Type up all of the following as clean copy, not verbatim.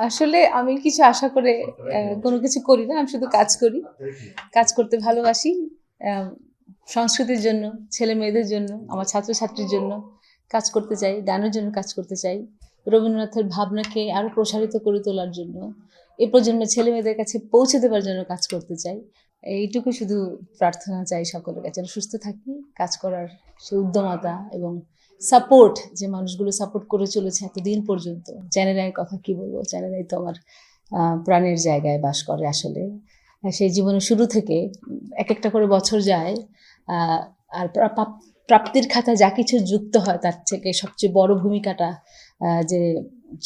আসলে আমি কিছু আশা করে কোনো কিছু করি না। আমি শুধু কাজ করি। কাজ করতে ভালোবাসি। আ সংস্কৃতির জন্য, ছেলে-মেয়েদের জন্য, আমার ছাত্রছাত্রীর জন্য কাজ করতে চাই, গানের জন্য কাজ করতে চাই। রবীন্দ্রনাথের ভাবনাকে আরো প্রসারিত করে তোলার জন্য, এ প্রজন্মের ছেলে-মেয়েদের কাছে পৌঁছে দেবার জন্য কাজ করতে চাই। এইটুকু শুধু প্রার্থনা চাই সকলের কাছে। যেন সুস্থ থাকি, কাজ করার সে উদ্যমতা এবং সাপোর্ট যে মানুষগুলো সাপোর্ট করে চলেছে এতদিন পর্যন্ত। চ্যানেলের কথা কি বলবো? চ্যানেলাই তো আমার প্রাণের জায়গায় বাস করে আসলে। সেই জীবনের শুরু থেকে একেকটা করে বছর যায়। আ আর প্রাপ্তির খাতায় যা কিছু যুক্ত হয় তার থেকে সবচেয়ে বড় ভূমিকাটা যে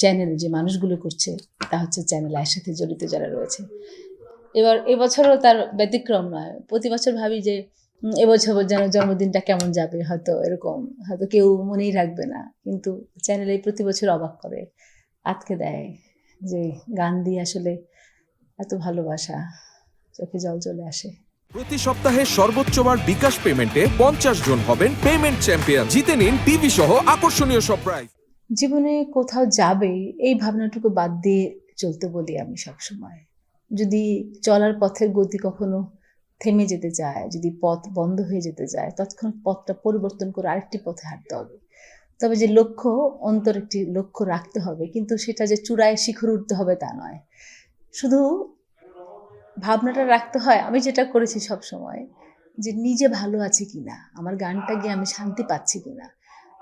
চ্যানেল যে মানুষগুলো করছে তা হচ্ছে চ্যানেল আয়ের সাথে জড়িত যারা রয়েছে। এবছরও তার ব্যতিক্রম নয়। প্রতি বছর ভাবি যে এবছর যেন জন্মদিনটা কেমন যাবে, হয়তো এরকম হয়তো কেউ মনেই রাখবে না। কিন্তু চ্যানেলে প্রতি বছর অবাক করে, আটকে দেয় যে গান দিয়ে আসলে এত ভালোবাসা, চোখে জল চলে আসে। প্রতি সপ্তাহে সর্বোচ্চবার বিকাশ পেমেন্টে 50 জন হবেন পেমেন্ট চ্যাম্পিয়ন। জিতে নিন টিভি সহ আকর্ষণীয় সব প্রাইজ। জীবনে কোথাও যাবে এই ভাবনাটুকু বাদ দিয়ে চলতে বলি আমি সবসময়। যদি চলার পথের গতি কখনো থেমে যেতে চায়, যদি পথ বন্ধ হয়ে যেতে চায়, তৎক্ষণাৎ পথটা পরিবর্তন করে আরেকটি পথে হাঁটতে হবে। তবে যে লক্ষ্য, অন্তর একটি লক্ষ্য রাখতে হবে, কিন্তু সেটা যে চূড়ায় শিখরে উঠতে হবে তা নয়। শুধু ভাবনাটা রাখতে হয়, আমি যেটা করেছি সবসময়, যে নিজে ভালো আছি কিনা, আমার গানটা গিয়ে আমি শান্তি পাচ্ছি কিনা।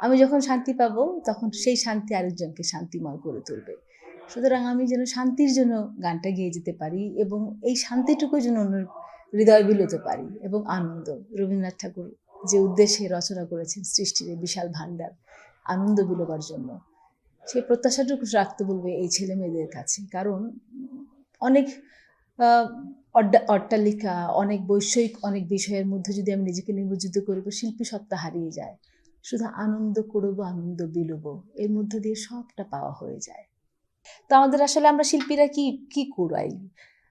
আমি যখন শান্তি পাবো তখন সেই শান্তি আরেকজনকে শান্তিময় করে তুলবে। সুতরাং আমি যেন শান্তির জন্য গানটা গেয়ে যেতে পারি এবং এই শান্তিটুকু যেন অন্যের হৃদয় বিলোতে পারি এবং আনন্দ। রবীন্দ্রনাথ ঠাকুর যে উদ্দেশ্যে রচনা করেছেন সৃষ্টির এই বিশাল ভাণ্ডার, আনন্দ বিলোবার জন্য, সেই প্রত্যাশাটুকু রাখতে বলবে এই ছেলেমেয়েদের কাছে। কারণ অনেক অট্টালিকা, অনেক বৈষয়িক অনেক বিষয়ের মধ্যে যদি আমি নিজেকে নিমজ্জিত করব, শিল্পী সত্তা হারিয়ে যায়। শুধু আনন্দ করবো, আনন্দ বিলোবো, এর মধ্য দিয়ে সবটা পাওয়া হয়ে যায়। তো আমাদের আসলে আমরা শিল্পীরা কি কুড়াই?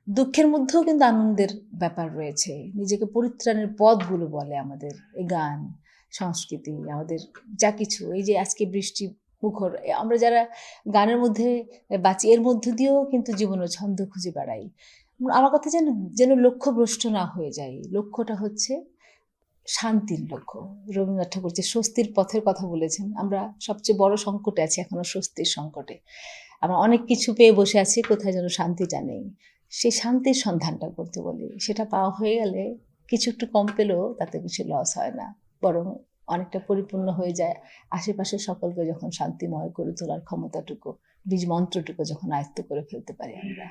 দুঃখের মধ্যেও কিন্তু আনন্দের ব্যাপার রয়েছে। নিজেকে পরিত্রাণের পথগুলো বলে আমাদের এই গান, সংস্কৃতি, আমাদের যা কিছু। এই যে আজকে বৃষ্টি মুখর, আমরা যারা গানের মধ্যে বাঁচি, এর মধ্য দিয়েও কিন্তু জীবনের ছন্দ খুঁজে বেড়াই। আমার কথা যেন লক্ষ্যভ্রষ্ট না হয়ে যায়। লক্ষ্যটা হচ্ছে শান্তির লক্ষ্য। রবীন্দ্রনাথ ঠাকুর যে স্বস্তির পথের কথা বলেছেন, আমরা সবচেয়ে বড় সংকটে আছি এখনো, স্বস্তির সংকটে। আমরা অনেক কিছু পেয়ে বসে আছি, কোথায় যেন শান্তিটা নেই। সেই শান্তির সন্ধানটা করতে বলি। সেটা পাওয়া হয়ে গেলে কিছু একটু কম পেলেও তাতে কিছু লস হয় না, বরং অনেকটা পরিপূর্ণ হয়ে যায়। আশেপাশের সকলকে যখন শান্তিময় করে তোলার ক্ষমতাটুকু, বীজ মন্ত্রটুকু যখন আয়ত্ত করে ফেলতে পারি আমরা।